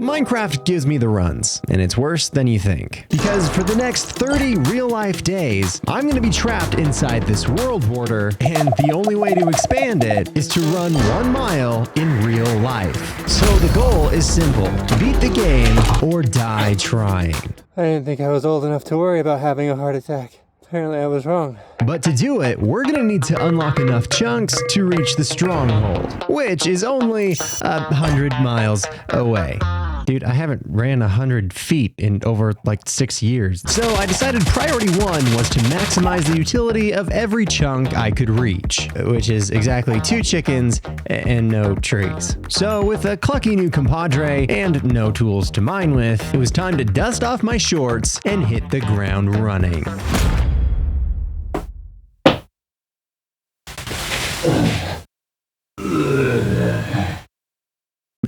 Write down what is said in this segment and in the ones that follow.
Minecraft gives me the runs, and it's worse than you think. Because for the next 30 real-life days, I'm going to be trapped inside this world border, and the only way to expand it is to run 1 mile in real life. So the goal is simple: beat the game or die trying. I didn't think I was old enough to worry about having a heart attack. Apparently I was wrong. But to do it, we're gonna need to unlock enough chunks to reach the stronghold, which is only 100 miles away. Dude, I haven't ran 100 feet in over like 6 years. So I decided priority 1 was to maximize the utility of every chunk I could reach, which is exactly 2 chickens and no trees. So with a clucky new compadre and no tools to mine with, it was time to dust off my shorts and hit the ground running.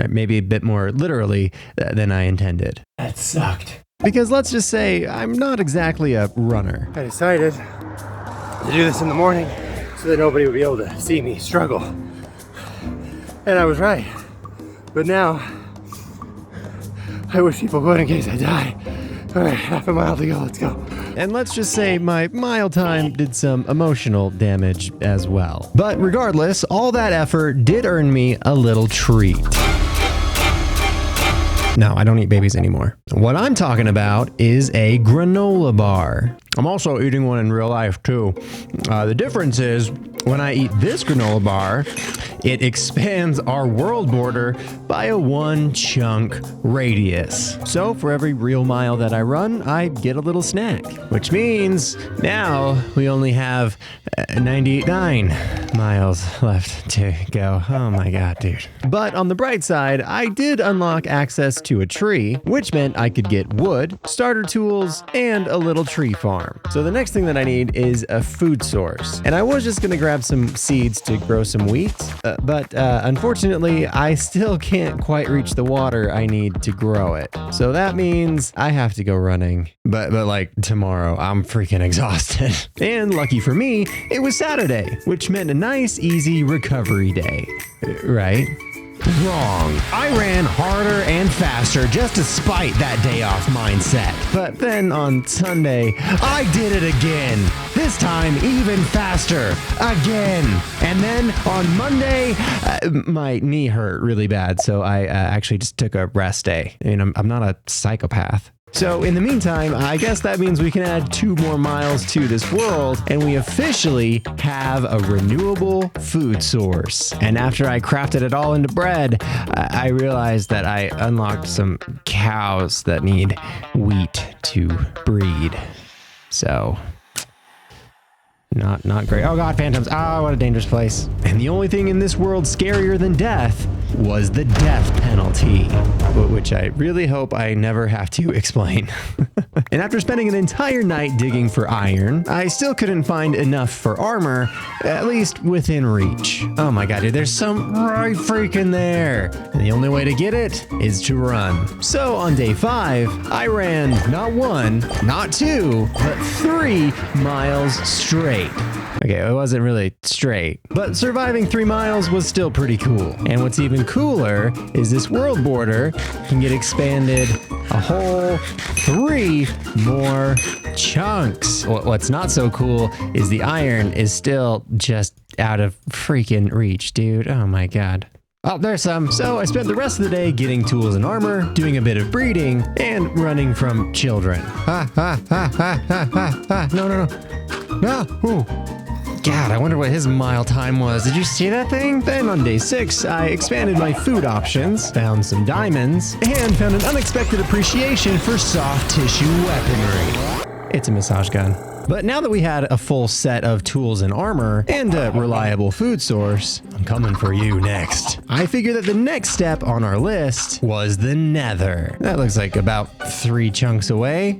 Maybe a bit more literally than I intended. That sucked. Because let's just say I'm not exactly a runner. I decided to do this in the morning so that nobody would be able to see me struggle. And I was right. But now, I wish people would in case I die. All right, half a mile to go, let's go. And let's just say my mile time did some emotional damage as well. But regardless, all that effort did earn me a little treat. No, I don't eat babies anymore. What I'm talking about is a granola bar. I'm also eating one in real life too. The difference is when I eat this granola bar, it expands our world border by a 1 chunk radius. So for every real mile that I run, I get a little snack, which means now we only have 99 miles left to go. Oh my God, dude. But on the bright side, I did unlock access to a tree, which meant I could get wood, starter tools, and a little tree farm. So the next thing that I need is a food source. And I was just gonna grab some seeds to grow some wheat, but unfortunately, I still can't quite reach the water I need to grow it. So that means I have to go running. But like tomorrow, I'm freaking exhausted. And lucky for me, it was Saturday, which meant a nice, easy recovery day, right? Wrong. I ran harder and faster just to spite that day off mindset. But then on Sunday, I did it again. This time even faster. Again. And then on Monday, my knee hurt really bad, so I actually just took a rest day. I mean, I'm not a psychopath. So in the meantime, I guess that means we can add 2 more miles to this world, and we officially have a renewable food source. And after I crafted it all into bread, I realized that I unlocked some cows that need wheat to breed. So not great. Oh God, phantoms. Oh, what a dangerous place. And the only thing in this world scarier than death was the death penalty, which I really hope I never have to explain. And after spending an entire night digging for iron, I still couldn't find enough for armor, at least within reach. Oh my God, dude, there's some right freaking there. And the only way to get it is to run. So on day 5, I ran not 1, not 2, but 3 miles straight. Okay, it wasn't really straight, but surviving 3 miles was still pretty cool. And what's even cooler is this world border can get expanded a whole 3 more chunks. What's not so cool is the iron is still just out of freaking reach, dude. Oh my God. Oh, there's some. So I spent the rest of the day getting tools and armor, doing a bit of breeding, and running from children. No. No. Ooh. God, I wonder what his mile time was. Did you see that thing? Then on day 6, I expanded my food options, found some diamonds, and found an unexpected appreciation for soft tissue weaponry. It's a massage gun. But now that we had a full set of tools and armor and a reliable food source, I'm coming for you next. I figured that the next step on our list was the Nether. That looks like about 3 chunks away.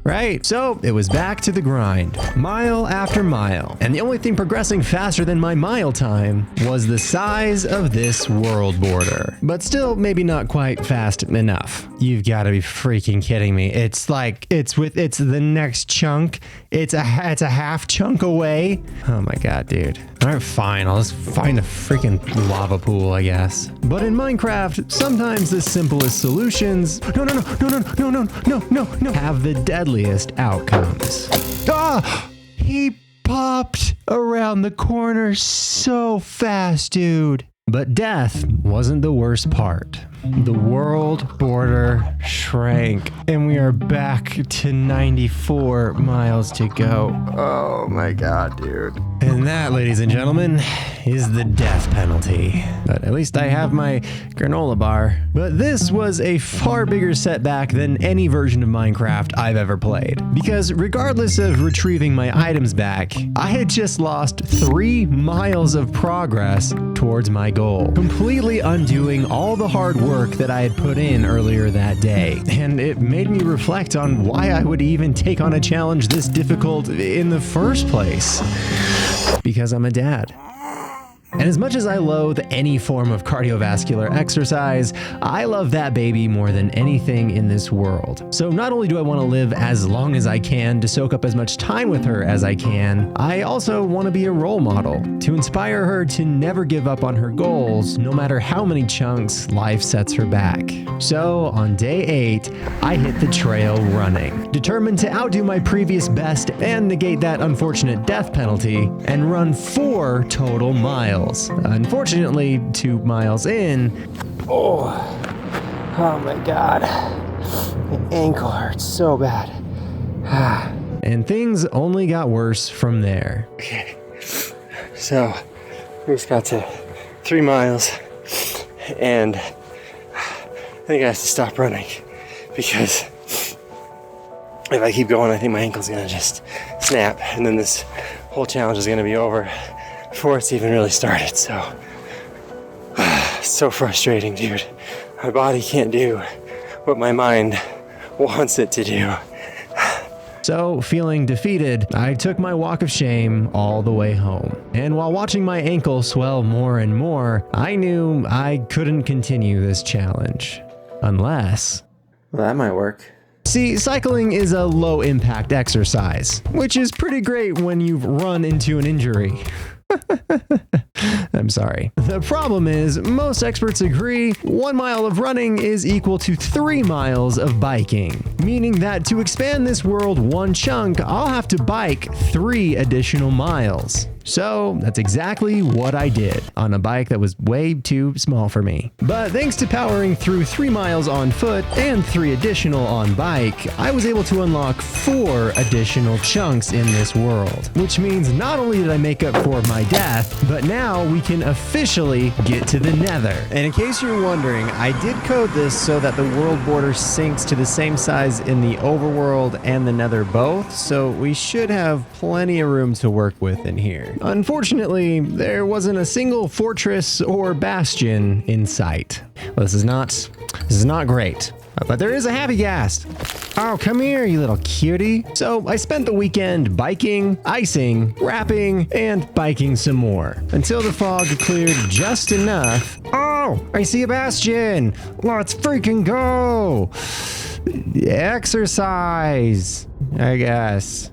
right? So it was back to the grind, mile after mile. And the only thing progressing faster than my mile time was the size of this world border. But still, maybe not quite fast enough. You've got to be freaking kidding me. It's like, it's the next chunk. It's a half chunk away. Oh my God, dude. All right, fine. I'll just find a freaking lava pool, I guess. But in Minecraft, sometimes the simplest solutions have the deadliest outcomes. Ah! He popped around the corner so fast, dude. But death wasn't the worst part. The world border shrank, and we are back to 94 miles to go. Oh my God, dude. And that, ladies and gentlemen, is the death penalty. But at least I have my granola bar. But this was a far bigger setback than any version of Minecraft I've ever played. Because regardless of retrieving my items back, I had just lost 3 miles of progress towards my goal, completely undoing all the hard work that I had put in earlier that day. And it made me reflect on why I would even take on a challenge this difficult in the first place. Because I'm a dad. And as much as I loathe any form of cardiovascular exercise, I love that baby more than anything in this world. So not only do I want to live as long as I can to soak up as much time with her as I can, I also want to be a role model to inspire her to never give up on her goals, no matter how many chunks life sets her back. So on day 8, I hit the trail running, determined to outdo my previous best and negate that unfortunate death penalty, and run 4 total miles. Unfortunately, 2 miles in, oh my God, my ankle hurts so bad. And things only got worse from there. Okay, so we just got to 3 miles, and I think I have to stop running because if I keep going, I think my ankle's gonna just snap, and then this whole challenge is gonna be over before it's even really started. So frustrating, dude. My body can't do what my mind wants it to do. So, feeling defeated, I took my walk of shame all the way home. And while watching my ankle swell more and more, I knew I couldn't continue this challenge. Unless... well, that might work. See, cycling is a low-impact exercise, which is pretty great when you've run into an injury. I'm sorry. The problem is, most experts agree 1 mile of running is equal to 3 miles of biking, meaning that to expand this world 1 chunk, I'll have to bike 3 additional miles. So that's exactly what I did on a bike that was way too small for me. But thanks to powering through 3 miles on foot and 3 additional on bike, I was able to unlock 4 additional chunks in this world. Which means not only did I make up for my death, but now we can officially get to the Nether. And in case you're wondering, I did code this so that the world border sinks to the same size in the overworld and the Nether both, so we should have plenty of room to work with in here. Unfortunately, there wasn't a single fortress or bastion in sight. Well, this is not great. But there is a happy ghast. Oh, come here, you little cutie. So I spent the weekend biking, icing, wrapping, and biking some more until the fog cleared just enough. Oh, I see a bastion. Let's freaking go. Exercise, I guess.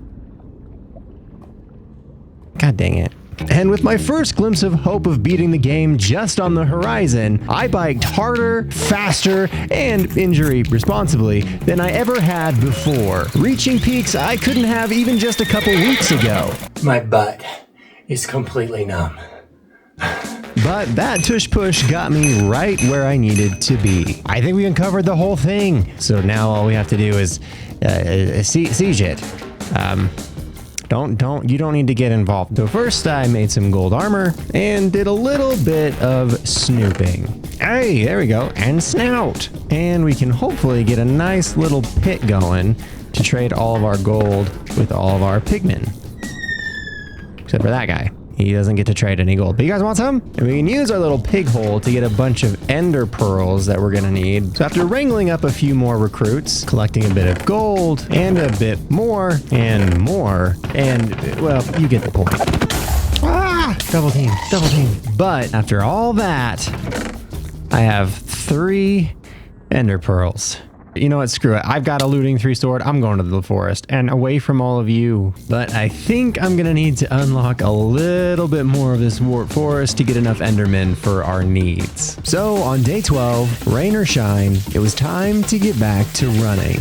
God dang it. And with my first glimpse of hope of beating the game just on the horizon, I biked harder, faster, and injury responsibly than I ever had before, reaching peaks I couldn't have even just a couple weeks ago. My butt is completely numb. But that tush push got me right where I needed to be. I think we uncovered the whole thing. So now all we have to do is siege it. You don't need to get involved. So first I made some gold armor and did a little bit of snooping. Hey, there we go, and snout. And we can hopefully get a nice little pit going to trade all of our gold with all of our pigmen. Except for that guy. he doesn't get to trade any gold. But you guys want some? And we can use our little pig hole to get a bunch of ender pearls that we're gonna need. So after wrangling up a few more recruits, collecting a bit of gold, and a bit more, and well, you get the point. Ah! Double team, double team. But after all that, I have 3 ender pearls. You know what? Screw it. I've got a looting 3 sword. I'm going to the forest and away from all of you. But I think I'm going to need to unlock a little bit more of this warp forest to get enough endermen for our needs. So on day 12, rain or shine, it was time to get back to running.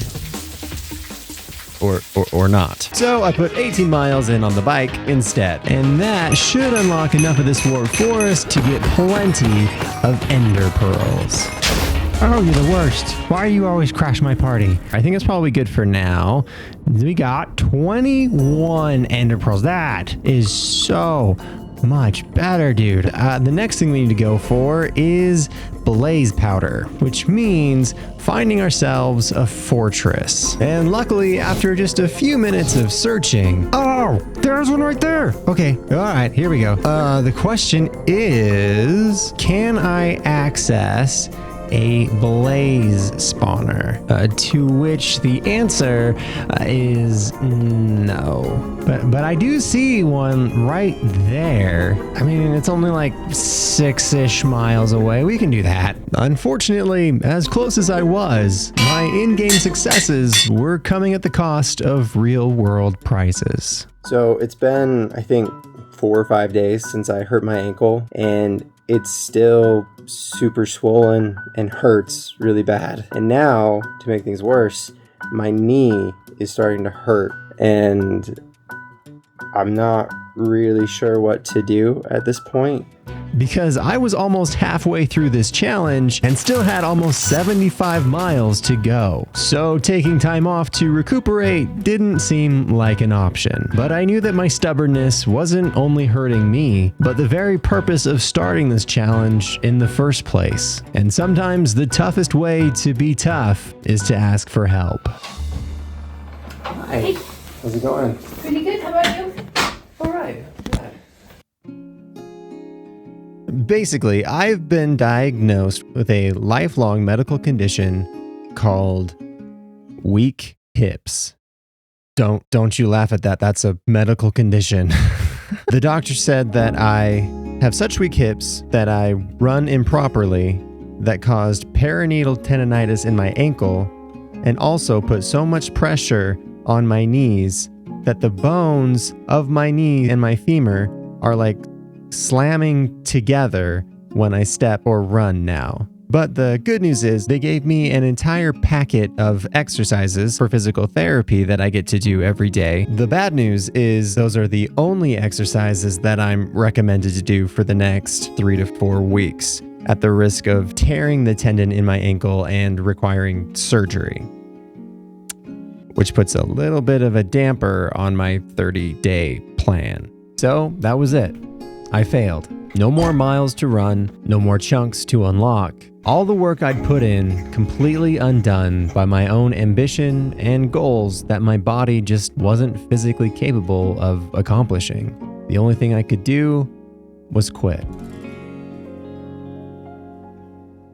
Or not. So I put 18 miles in on the bike instead. And that should unlock enough of this warp forest to get plenty of ender pearls. Oh, you're the worst. Why do you always crash my party? I think it's probably good for now. We got 21 ender pearls. That is so much better, dude. The next thing we need to go for is blaze powder, which means finding ourselves a fortress. And luckily, after just a few minutes of searching, oh, there's one right there. Okay, all right, here we go. The question is, can I access a blaze spawner? To which the answer is no. But I do see one right there. I mean, it's only like 6-ish miles away. We can do that. Unfortunately, as close as I was, my in-game successes were coming at the cost of real-world prices. So it's been, I think, 4 or 5 days since I hurt my ankle, and it's still super swollen and hurts really bad. And now, to make things worse, my knee is starting to hurt, and I'm not really sure what to do at this point. Because I was almost halfway through this challenge and still had almost 75 miles to go. So taking time off to recuperate didn't seem like an option. But I knew that my stubbornness wasn't only hurting me, but the very purpose of starting this challenge in the first place. And sometimes the toughest way to be tough is to ask for help. Hi. Hey. How's it going? Pretty good. How about you? All right. Basically, I've been diagnosed with a lifelong medical condition called weak hips. Don't you laugh at that. That's a medical condition. The doctor said that I have such weak hips that I run improperly that caused perineal tendonitis in my ankle and also put so much pressure on my knees that the bones of my knee and my femur are like slamming together when I step or run now. But the good news is they gave me an entire packet of exercises for physical therapy that I get to do every day. The bad news is those are the only exercises that I'm recommended to do for the next 3 to 4 weeks, at the risk of tearing the tendon in my ankle and requiring surgery, which puts a little bit of a damper on my 30-day plan. So that was it. I failed. No more miles to run, no more chunks to unlock. All the work I'd put in completely undone by my own ambition and goals that my body just wasn't physically capable of accomplishing. The only thing I could do was quit.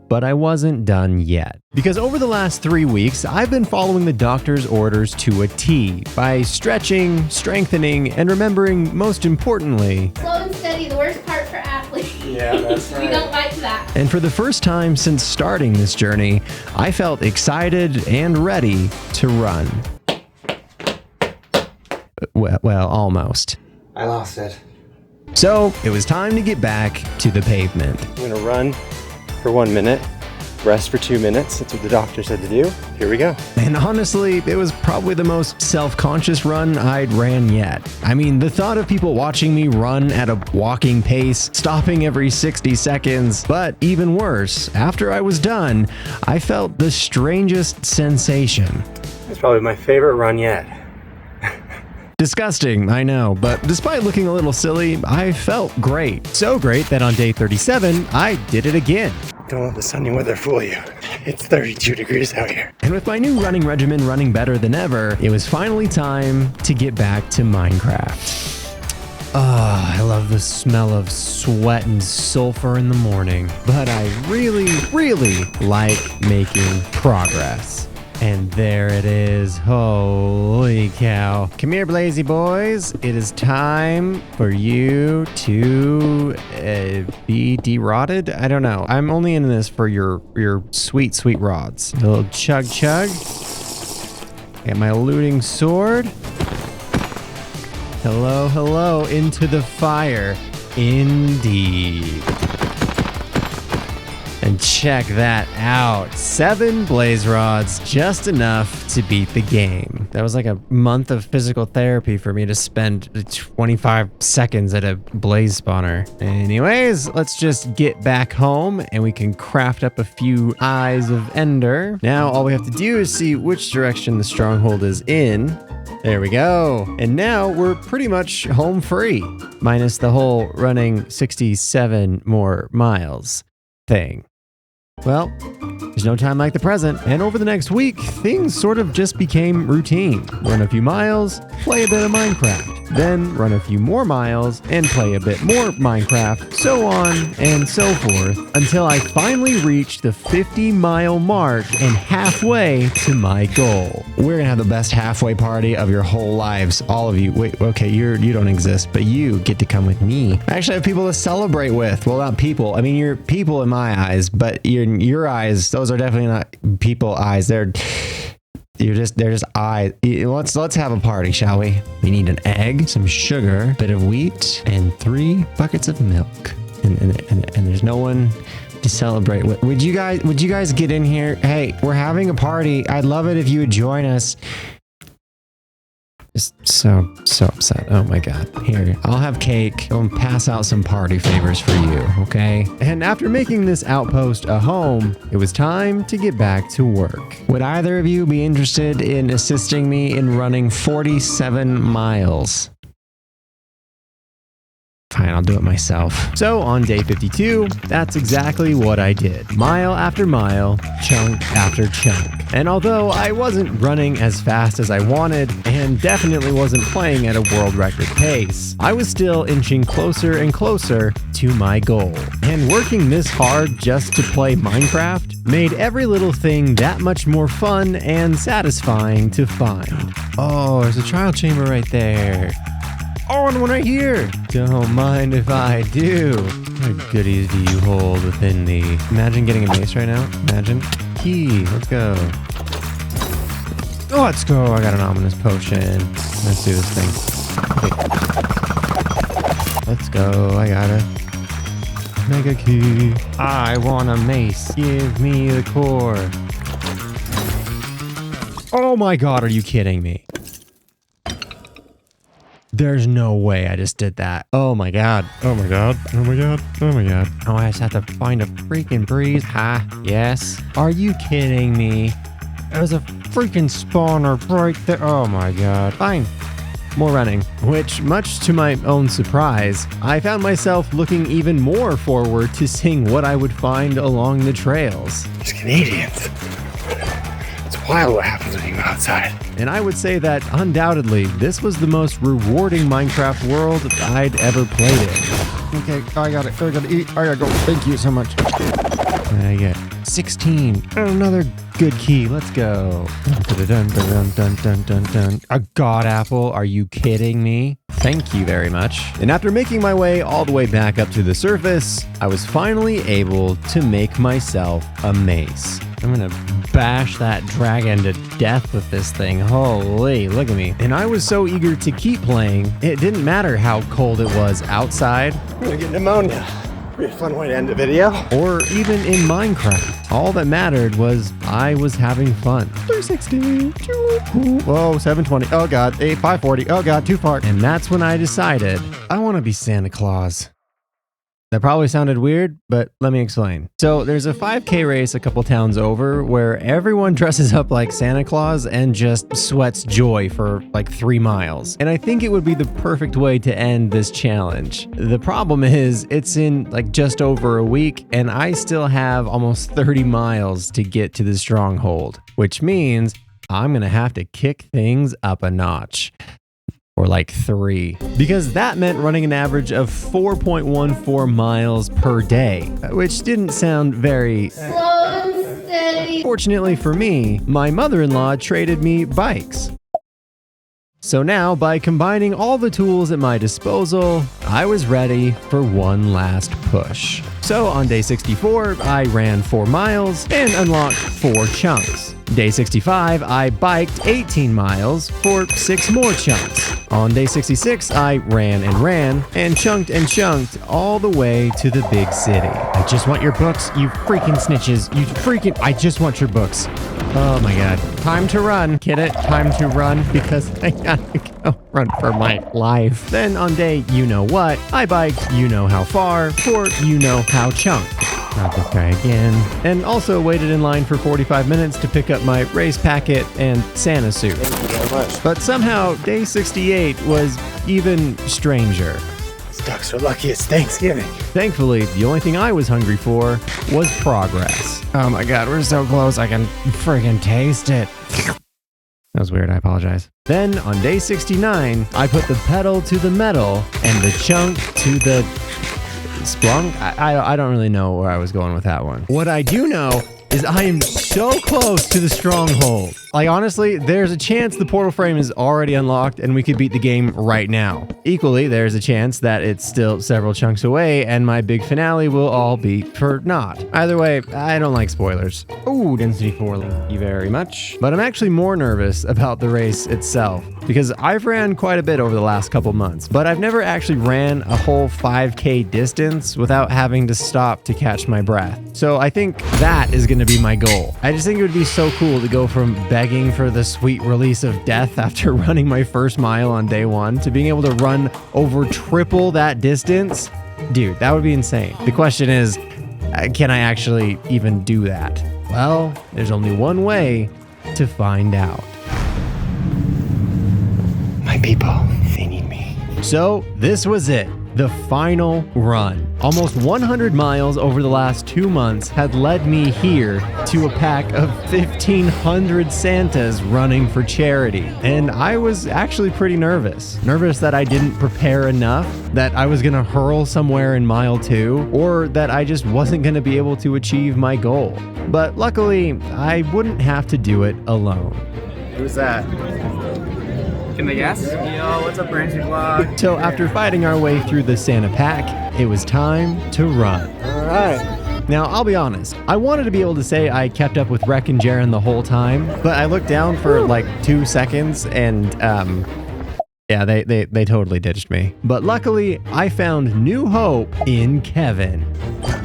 But I wasn't done yet. Because over the last 3 weeks, I've been following the doctor's orders to a T by stretching, strengthening, and remembering, most importantly, Slow and steady, the worst part for athletes. Yeah, that's right. We don't like that. and for the first time since starting this journey, I felt excited and ready to run. Well, almost. I lost it. So it was time to get back to the pavement. I'm gonna run for 1 minute, rest for 2 minutes. That's what the doctor said to do. Here we go. And honestly, it was probably the most self-conscious run I'd ran yet. I mean, the thought of people watching me run at a walking pace, stopping every 60 seconds, but even worse, after I was done, I felt the strangest sensation. It's probably my favorite run yet. Disgusting, I know, but despite looking a little silly, I felt great. So great that on day 37, I did it again. Don't let the sunny weather fool you. It's 32 degrees out here. And with my new running regimen running better than ever, it was finally time to get back to Minecraft. Oh, I love the smell of sweat and sulfur in the morning, but I really, really like making progress. And there it is. Holy cow. Come here, Blazy boys. It is time for you to be derotted. I don't know. I'm only in this for your sweet, sweet rods. A little chug chug. Get my looting sword. Hello, hello, into the fire. Indeed. And check that out. 7 blaze rods, just enough to beat the game. That was like a month of physical therapy for me to spend 25 seconds at a blaze spawner. Anyways, let's just get back home and we can craft up a few eyes of Ender. Now all we have to do is see which direction the stronghold is in. There we go. And now we're pretty much home free, minus the whole running 67 more miles thing. Well, there's no time like the present, and over the next week, things sort of just became routine. Run a few miles, play a bit of Minecraft, then run a few more miles and play a bit more Minecraft, so on and so forth, until I finally reached the 50-mile mark and halfway to my goal. We're gonna have the best halfway party of your whole lives, all of you. Wait, okay, you don't exist, but you get to come with me. I actually have people to celebrate with. Well, not people. I mean, you're people in my eyes, but in your eyes, those are definitely not people eyes. They're just eyes. Let's have a party, shall we? We need an egg, some sugar, a bit of wheat, and 3 buckets of milk. And there's no one to celebrate with. Would you guys get in here? Hey, we're having a party. I'd love it if you would join us. Just so upset. Oh my god. Here, I'll have cake. I'll pass out some party favors for you, okay? And after making this outpost a home, it was time to get back to work. Would either of you be interested in assisting me in running 47 miles? Fine, I'll do it myself. So on day 52, that's exactly what I did. Mile after mile, chunk after chunk. And although I wasn't running as fast as I wanted, and definitely wasn't playing at a world record pace, I was still inching closer and closer to my goal. And working this hard just to play Minecraft made every little thing that much more fun and satisfying to find. Oh, there's a trial chamber right there. Oh, and one right here. Don't mind if I do. What goodies do you hold within the... Imagine getting a mace right now. Imagine. Key. Let's go. Oh, let's go. I got an ominous potion. Let's do this thing. Okay. Let's go. I got it. Mega key. I want a mace. Give me the core. Oh my god, are you kidding me? There's no way I just did that. Oh my god. Oh my god. Oh my god. Oh my god. Oh, I just have to find a freaking breeze. Ha. Yes. Are you kidding me? There's a freaking spawner right there. Oh my god. Fine. More running. Which, much to my own surprise, I found myself looking even more forward to seeing what I would find along the trails. These Canadians. It's wild what happens when you go outside. And I would say that undoubtedly, this was the most rewarding Minecraft world I'd ever played in. Okay, I got it. I gotta eat. I gotta go. Thank you so much. I get 16. Another good key. Let's go. Dun, dun, dun, dun, dun, dun. A god apple. Are you kidding me? Thank you very much. And after making my way all the way back up to the surface, I was finally able to make myself a mace. I'm gonna bash that dragon to death with this thing. Holy, look at me. And I was so eager to keep playing, it didn't matter how cold it was outside. I'm gonna get pneumonia. Be a fun way to end the video. Or even in Minecraft. All that mattered was I was having fun. 360. Whoa, 720. Oh god. 540. Oh god, too far. And that's when I decided I want to be Santa Claus. That probably sounded weird, but let me explain. So there's a 5K race a couple towns over where everyone dresses up like Santa Claus and just sweats joy for like 3 miles. And I think it would be the perfect way to end this challenge. The problem is it's in like just over a week and I still have almost 30 miles to get to the stronghold, which means I'm gonna have to kick things up a notch. or like 3, because that meant running an average of 4.14 miles per day, which didn't sound very Slow and steady. Fortunately for me, my mother-in-law traded me bikes. So now, by combining all the tools at my disposal, I was ready for one last push. So on day 64, I ran 4 miles and unlocked 4 chunks. Day 65, I biked 18 miles for 6 more chunks. On day 66, I ran and chunked all the way to the big city. I just want your books, you freaking snitches. I just want your books. Oh my god. Time to run, kid it. Time to run because I gotta go run for my life. Then on day you know what, I biked you know how far for you know how chunk. Not this guy again. And also waited in line for 45 minutes to pick up my race packet and Santa suit. Thank you very much. But somehow day 68 was even stranger. These ducks are lucky it's Thanksgiving. Thankfully, the only thing I was hungry for was progress. Oh my god, we're so close, I can friggin' taste it. That was weird, I apologize. Then, on day 69, I put the pedal to the metal and the chunk to the splunk? I don't really know where I was going with that one. What I do know is I am so close to the stronghold. Like, honestly, there's a chance the portal frame is already unlocked and we could beat the game right now. Equally, there's a chance that it's still several chunks away and my big finale will all be for naught. Either way, I don't like spoilers. Ooh, density 4, thank you very much. But I'm actually more nervous about the race itself because I've ran quite a bit over the last couple months, but I've never actually ran a whole 5K distance without having to stop to catch my breath. So I think that is going to be my goal. I just think it would be so cool to go from begging for the sweet release of death after running my first mile on day 1 to being able to run over triple that distance. Dude, that would be insane. The question is, can I actually even do that? Well, there's only one way to find out. My people, they need me. So this was it. The final run. Almost 100 miles over the last 2 months had led me here to a pack of 1,500 Santas running for charity. And I was actually pretty nervous. Nervous that I didn't prepare enough, that I was gonna hurl somewhere in mile 2, or that I just wasn't gonna be able to achieve my goal. But luckily, I wouldn't have to do it alone. Who's that? Can they guess? Yo, what's up, Branching Vlog? So after fighting our way through the Santa pack, it was time to run. All right. Now, I'll be honest, I wanted to be able to say I kept up with Rek and Jaren the whole time, but I looked down for like 2 seconds and, yeah, they totally ditched me. But luckily, I found new hope in Kevin.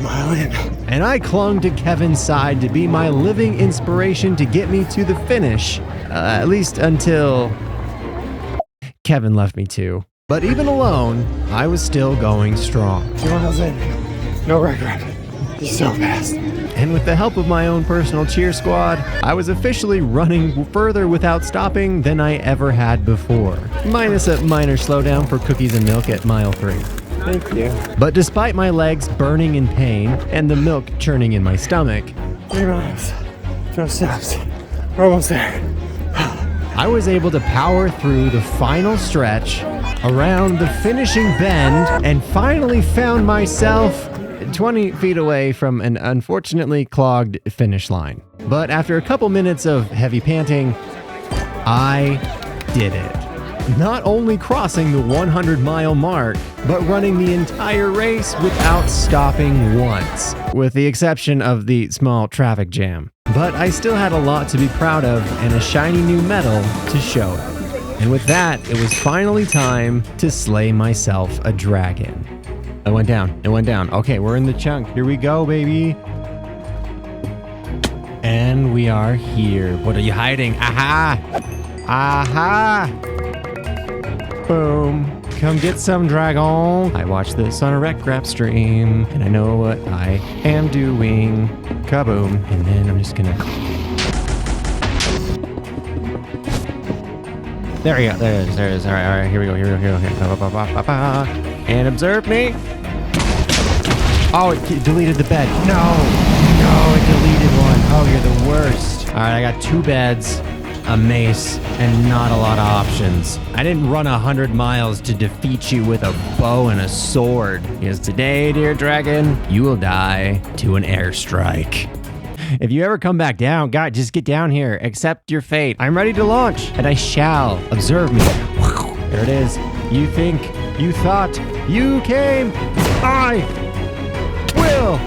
Mile in. And I clung to Kevin's side to be my living inspiration to get me to the finish, at least until Kevin left me too. But even alone, I was still going strong. 2 miles in. No regret. He's so fast. And with the help of my own personal cheer squad, I was officially running further without stopping than I ever had before. Minus a minor slowdown for cookies and milk at mile 3. Thank you. But despite my legs burning in pain and the milk churning in my stomach, 3 miles. No stops. We're almost there. I was able to power through the final stretch, around the finishing bend, and finally found myself 20 feet away from an unfortunately clogged finish line. But after a couple minutes of heavy panting, I did it. Not only crossing the 100-mile mark, but running the entire race without stopping once, with the exception of the small traffic jam. But I still had a lot to be proud of and a shiny new medal to show it. And with that, it was finally time to slay myself a dragon. It went down. It went down. Okay, we're in the chunk. Here we go, baby. And we are here. What are you hiding? Aha! Aha! Boom. Come get some, dragon. I watched this on a Rec Grab stream, and I know what I am doing. Kaboom. And then I'm just gonna... There we go. There it is. There it is. All right. Here we go. Here we go. Here we go. And observe me. Oh, it deleted the bed. No, it deleted one. Oh, you're the worst. All right, I got 2 beds. a mace, and not a lot of options. I didn't run 100 miles to defeat you with a bow and a sword. Because today, dear dragon, you will die to an airstrike. If you ever come back down, God, just get down here. Accept your fate. I'm ready to launch, and I shall. Observe me. There it is. You think, you thought, you came. I will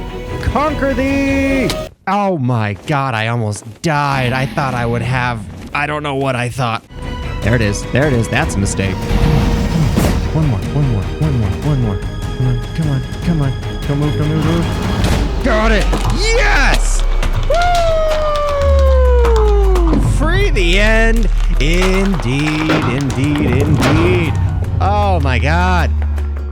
conquer thee. Oh my God, I almost died. I thought I would have, I don't know what I thought. There it is. There it is. That's a mistake. One more. Come on. Don't move. Got it. Yes! Woo! Free the end. Indeed. Oh my God.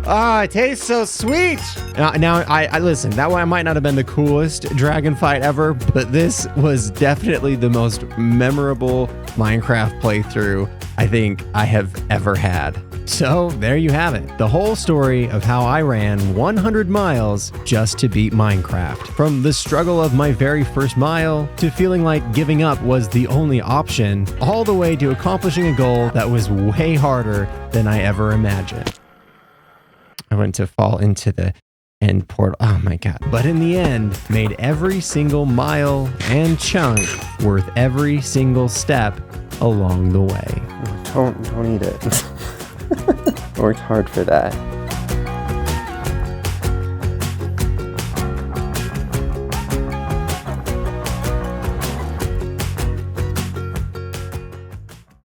Oh, it tastes so sweet. Now, I listen, that one might not have been the coolest dragon fight ever, but this was definitely the most memorable Minecraft playthrough I think I have ever had. So there you have it. The whole story of how I ran 100 miles just to beat Minecraft. From the struggle of my very first mile to feeling like giving up was the only option, all the way to accomplishing a goal that was way harder than I ever imagined. I went to fall into the end portal. Oh my God. But in the end, made every single mile and chunk worth every single step along the way. Don't eat it. Worked hard for that.